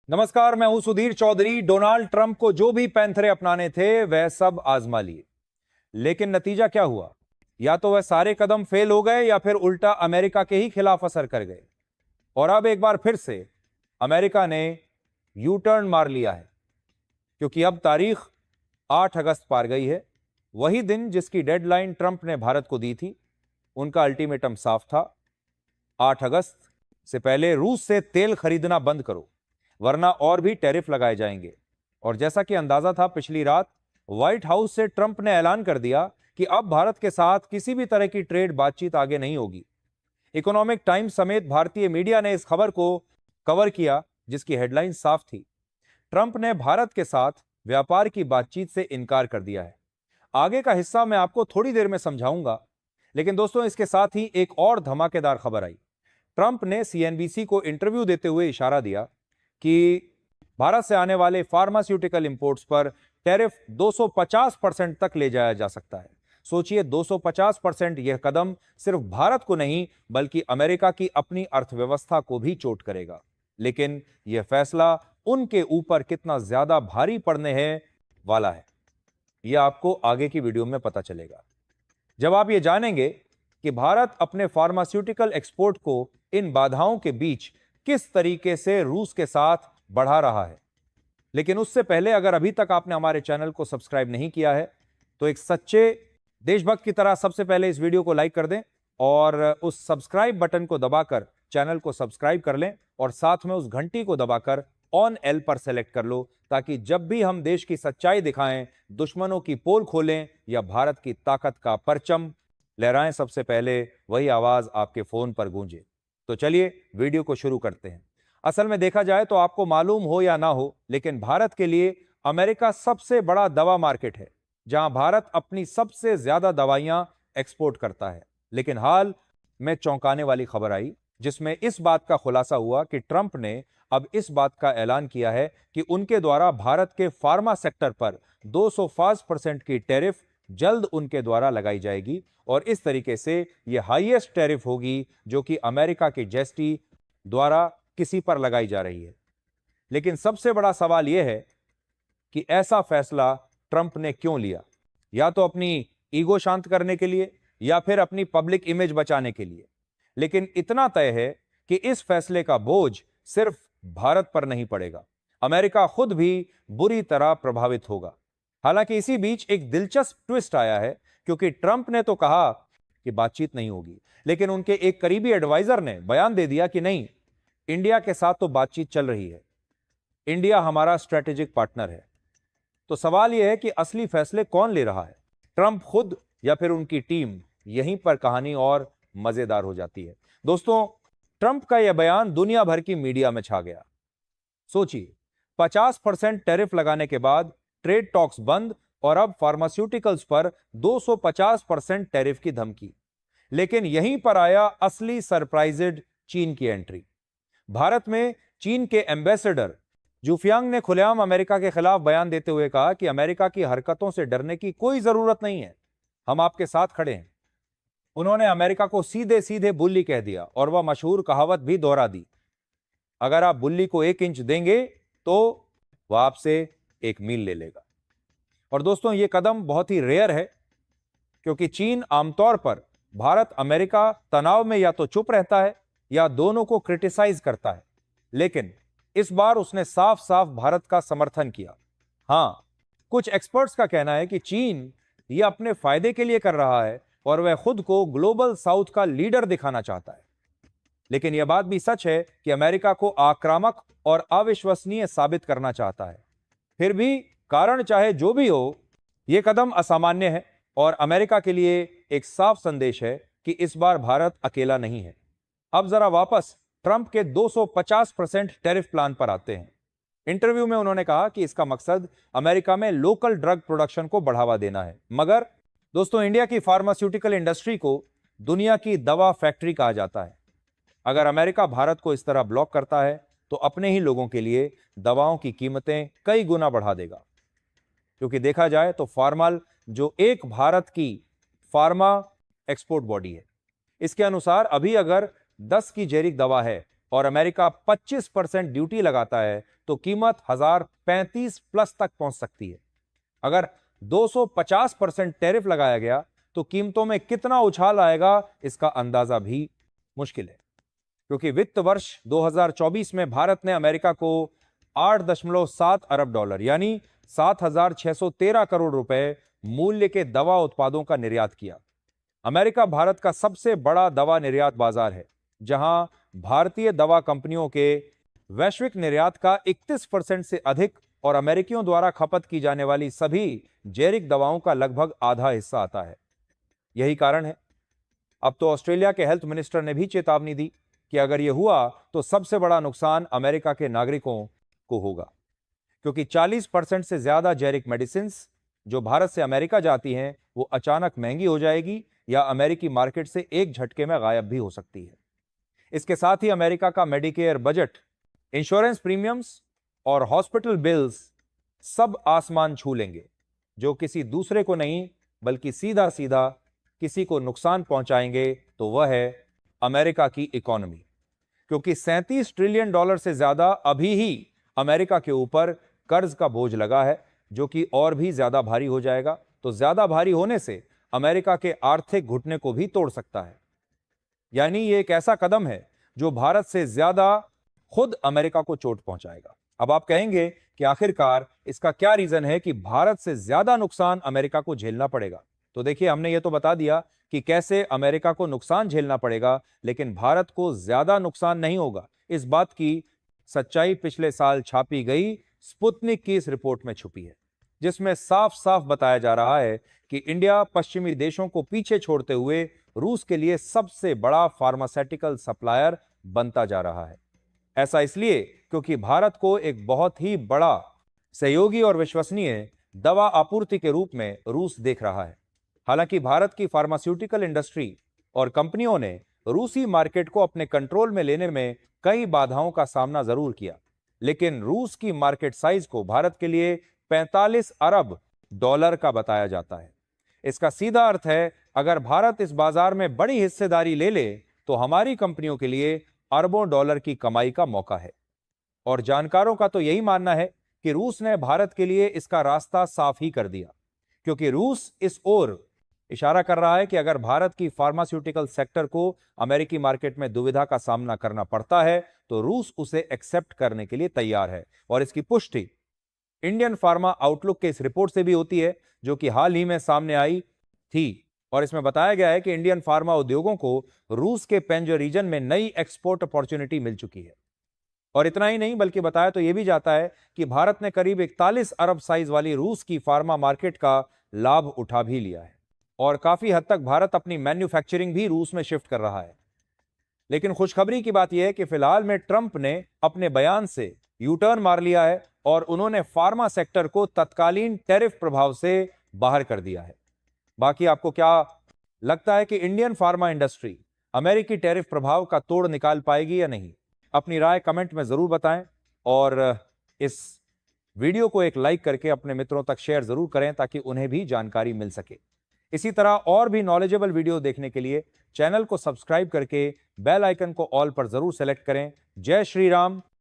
नमस्कार, मैं हूं सुधीर चौधरी। डोनाल्ड ट्रंप को जो भी पैंतरे अपनाने थे वह सब आजमा लिए, लेकिन नतीजा क्या हुआ? या तो वह सारे कदम फेल हो गए या फिर उल्टा अमेरिका के ही खिलाफ असर कर गए। और अब एक बार फिर से अमेरिका ने यू टर्न मार लिया है, क्योंकि अब तारीख 8 अगस्त पार गई है। वही दिन जिसकी डेडलाइन ट्रंप ने भारत को दी थी। उनका अल्टीमेटम साफ था, 8 अगस्त से पहले रूस से तेल खरीदना बंद करो, वरना और भी टैरिफ लगाए जाएंगे। और जैसा कि अंदाजा था, पिछली रात व्हाइट हाउस से ट्रंप ने ऐलान कर दिया कि अब भारत के साथ किसी भी तरह की ट्रेड बातचीत आगे नहीं होगी। इकोनॉमिक टाइम्स समेत भारतीय मीडिया ने इस खबर को कवर किया, जिसकी हेडलाइन साफ थी, ट्रंप ने भारत के साथ व्यापार की बातचीत से इनकार कर दिया है। आगे का हिस्सा मैं आपको थोड़ी देर में समझाऊंगा, लेकिन दोस्तों इसके साथ ही एक और धमाकेदार खबर आई। ट्रंप ने सीएनबीसी को इंटरव्यू देते हुए इशारा दिया कि भारत से आने वाले फार्मास्यूटिकल इंपोर्ट्स पर टैरिफ 250% तक ले जाया जा सकता है। सोचिए, 250%। यह कदम सिर्फ भारत को नहीं बल्कि अमेरिका की अपनी अर्थव्यवस्था को भी चोट करेगा। लेकिन यह फैसला उनके ऊपर कितना ज्यादा भारी पड़ने है वाला है, यह आपको आगे की वीडियो में पता चलेगा, जब आप यह जानेंगे कि भारत अपने फार्मास्यूटिकल एक्सपोर्ट को इन बाधाओं के बीच किस तरीके से रूस के साथ बढ़ा रहा है। लेकिन उससे पहले, अगर अभी तक आपने हमारे चैनल को सब्सक्राइब नहीं किया है तो एक सच्चे देशभक्त की तरह सबसे पहले इस वीडियो को लाइक कर दें और उस सब्सक्राइब बटन को दबाकर चैनल को सब्सक्राइब कर लें और साथ में उस घंटी को दबाकर ऑन एल पर सेलेक्ट कर लो, ताकि जब भी हम देश की सच्चाई दिखाएं, दुश्मनों की पोल खोलें या भारत की ताकत का परचम लहराएं, सबसे पहले वही आवाज आपके फोन पर गूंजे। तो चलिए वीडियो को शुरू करते हैं। असल में देखा जाए तो आपको मालूम हो या ना हो, लेकिन भारत के लिए अमेरिका सबसे बड़ा दवा मार्केट है, जहां भारत अपनी सबसे ज्यादा दवाइयां एक्सपोर्ट करता है। लेकिन हाल में चौंकाने वाली खबर आई, जिसमें इस बात का खुलासा हुआ कि ट्रंप ने अब इस बात का ऐलान किया है कि उनके द्वारा भारत के फार्मा सेक्टर पर 205% की टैरिफ जल्द उनके द्वारा लगाई जाएगी। और इस तरीके से यह हाईएस्ट टैरिफ होगी जो कि अमेरिका की जेएसटी द्वारा किसी पर लगाई जा रही है। लेकिन सबसे बड़ा सवाल यह है कि ऐसा फैसला ट्रंप ने क्यों लिया? या तो अपनी ईगो शांत करने के लिए या फिर अपनी पब्लिक इमेज बचाने के लिए। लेकिन इतना तय है कि इस फैसले का बोझ सिर्फ भारत पर नहीं पड़ेगा, अमेरिका खुद भी बुरी तरह प्रभावित होगा। हालांकि इसी बीच एक दिलचस्प ट्विस्ट आया है, क्योंकि ट्रंप ने तो कहा कि बातचीत नहीं होगी, लेकिन उनके एक करीबी एडवाइजर ने बयान दे दिया कि नहीं, इंडिया के साथ तो बातचीत चल रही है, इंडिया हमारा स्ट्रेटेजिक पार्टनर है। तो सवाल यह है कि असली फैसले कौन ले रहा है, ट्रंप खुद या फिर उनकी टीम? यहीं पर कहानी और मजेदार हो जाती है। दोस्तों, ट्रंप का यह बयान दुनिया भर की मीडिया में छा गया। सोचिए, 50% टैरिफ लगाने के बाद ट्रेड टॉक्स बंद और अब फार्मास्यूटिकल्स पर 250% टैरिफ की धमकी। लेकिन यहीं पर आया असली सरप्राइजेड चीन की एंट्री। भारत में चीन के एम्बेसडर जूफियांग ने खुलेआम अमेरिका के खिलाफ बयान देते हुए कहा कि अमेरिका की हरकतों से डरने की कोई जरूरत नहीं है, हम आपके साथ खड़े हैं। उन्होंने अमेरिका को सीधे सीधे बुल्ली कह दिया और वह मशहूर कहावत भी दोहरा दी, अगर आप बुल्ली को 1 इंच देंगे तो वह आपसे 1 मील ले लेगा। और दोस्तों, यह कदम बहुत ही रेयर है, क्योंकि चीन आमतौर पर भारत अमेरिका तनाव में या तो चुप रहता है या दोनों को क्रिटिसाइज करता है। लेकिन इस बार उसने साफ साफ भारत का समर्थन किया। हां, कुछ एक्सपर्ट्स का कहना है कि चीन यह अपने फायदे के लिए कर रहा है और वह खुद को ग्लोबल साउथ का लीडर दिखाना चाहता है। लेकिन यह बात भी सच है कि अमेरिका को आक्रामक और अविश्वसनीय साबित करना चाहता है। फिर भी कारण चाहे जो भी हो, यह कदम असामान्य है और अमेरिका के लिए एक साफ संदेश है कि इस बार भारत अकेला नहीं है। अब जरा वापस ट्रंप के 250% टैरिफ प्लान पर आते हैं। इंटरव्यू में उन्होंने कहा कि इसका मकसद अमेरिका में लोकल ड्रग प्रोडक्शन को बढ़ावा देना है। मगर दोस्तों, इंडिया की फार्मास्यूटिकल इंडस्ट्री को दुनिया की दवा फैक्ट्री कहा जाता है। अगर अमेरिका भारत को इस तरह ब्लॉक करता है तो अपने ही लोगों के लिए दवाओं की कीमतें कई गुना बढ़ा देगा। क्योंकि देखा जाए तो फार्माल, जो एक भारत की फार्मा एक्सपोर्ट बॉडी है, इसके अनुसार अभी अगर 10 की जेरिक दवा है और अमेरिका 25% ड्यूटी लगाता है तो कीमत 1035 प्लस तक पहुंच सकती है। अगर 250% टैरिफ लगाया गया तो कीमतों में कितना उछाल आएगा इसका अंदाजा भी मुश्किल है, क्योंकि वित्त वर्ष 2024 में भारत ने अमेरिका को 8.7 अरब डॉलर यानी 7,613 करोड़ रुपए मूल्य के दवा उत्पादों का निर्यात किया। अमेरिका भारत का सबसे बड़ा दवा निर्यात बाजार है, जहां भारतीय दवा कंपनियों के वैश्विक निर्यात का 31% से अधिक और अमेरिकियों द्वारा खपत की जाने वाली सभी जेरिक दवाओं का लगभग आधा हिस्सा आता है। यही कारण है अब तो ऑस्ट्रेलिया के हेल्थ मिनिस्टर ने भी चेतावनी दी कि अगर यह हुआ तो सबसे बड़ा नुकसान अमेरिका के नागरिकों को होगा, क्योंकि 40% से ज्यादा जेरिक मेडिसिन जो भारत से अमेरिका जाती हैं वो अचानक महंगी हो जाएगी या अमेरिकी मार्केट से एक झटके में गायब भी हो सकती है। इसके साथ ही अमेरिका का मेडिकेयर बजट, इंश्योरेंस प्रीमियम्स और हॉस्पिटल बिल्स सब आसमान छू लेंगे, जो किसी दूसरे को नहीं बल्कि सीधा सीधा किसी को नुकसान पहुंचाएंगे, तो वह है अमेरिका की इकोनॉमी, क्योंकि 37 ट्रिलियन डॉलर से ज्यादा अभी ही अमेरिका के ऊपर कर्ज का बोझ लगा है, जो कि और भी ज्यादा भारी हो जाएगा। तो ज्यादा भारी होने से अमेरिका के आर्थिक घुटने को भी तोड़ सकता है। यानी ये एक ऐसा कदम है जो भारत से ज्यादा खुद अमेरिका को चोट पहुंचाएगा। अब आप कहेंगे कि आखिरकार इसका क्या रीजन है कि भारत से ज्यादा नुकसान अमेरिका को झेलना पड़ेगा। तो देखिए, हमने ये तो बता दिया कि कैसे अमेरिका को नुकसान झेलना पड़ेगा, लेकिन भारत को ज्यादा नुकसान नहीं होगा। इस बात की सच्चाई पिछले साल छापी गई स्पुतनिक की इस रिपोर्ट में छुपी है, जिसमें साफ साफ बताया जा रहा है कि इंडिया पश्चिमी देशों को पीछे छोड़ते हुए रूस के लिए सबसे बड़ा फार्मास्यूटिकल सप्लायर बनता जा रहा है। ऐसा इसलिए क्योंकि भारत को एक बहुत ही बड़ा सहयोगी और विश्वसनीय दवा आपूर्ति के रूप में रूस देख रहा है। हालांकि भारत की फार्मास्यूटिकल इंडस्ट्री और कंपनियों ने रूसी मार्केट को अपने कंट्रोल में लेने में कई बाधाओं का सामना जरूर किया, लेकिन रूस की मार्केट साइज को भारत के लिए 45 अरब डॉलर का बताया जाता है। इसका सीधा अर्थ है, अगर भारत इस बाजार में बड़ी हिस्सेदारी ले ले तो हमारी कंपनियों के लिए अरबों डॉलर की कमाई का मौका है। और जानकारों का तो यही मानना है कि रूस ने भारत के लिए इसका रास्ता साफ ही कर दिया, क्योंकि रूस इस ओर इशारा कर रहा है कि अगर भारत की फार्मास्यूटिकल सेक्टर को अमेरिकी मार्केट में दुविधा का सामना करना पड़ता है तो रूस उसे एक्सेप्ट करने के लिए तैयार है। और इसकी पुष्टि इंडियन फार्मा आउटलुक के इस रिपोर्ट से भी होती है, जो कि हाल ही में सामने आई थी। और इसमें बताया गया है कि इंडियन फार्मा उद्योगों को रूस के पेंजो रीजन में नई एक्सपोर्ट अपॉर्चुनिटी मिल चुकी है। और इतना ही नहीं, बल्कि बताया तो यह भी जाता है कि भारत ने करीब 41 अरब साइज वाली रूस की फार्मा मार्केट का लाभ उठा भी लिया है और काफी हद तक भारत अपनी मैन्युफैक्चरिंग भी रूस में शिफ्ट कर रहा है। लेकिन खुशखबरी की बात यह है कि फिलहाल में ट्रंप ने अपने बयान से यू टर्न मार लिया है और उन्होंने फार्मा सेक्टर को तत्कालीन टैरिफ प्रभाव से बाहर कर दिया है। बाकी आपको क्या लगता है कि इंडियन फार्मा इंडस्ट्री अमेरिकी टैरिफ प्रभाव का तोड़ निकाल पाएगी या नहीं? अपनी राय कमेंट में जरूर बताएं और इस वीडियो को एक लाइक करके अपने मित्रों तक शेयर जरूर करें ताकि उन्हें भी जानकारी मिल सके। इसी तरह और भी नॉलेजेबल वीडियो देखने के लिए चैनल को सब्सक्राइब करके बेल आइकन को ऑल पर जरूर सेलेक्ट करें। जय श्री राम,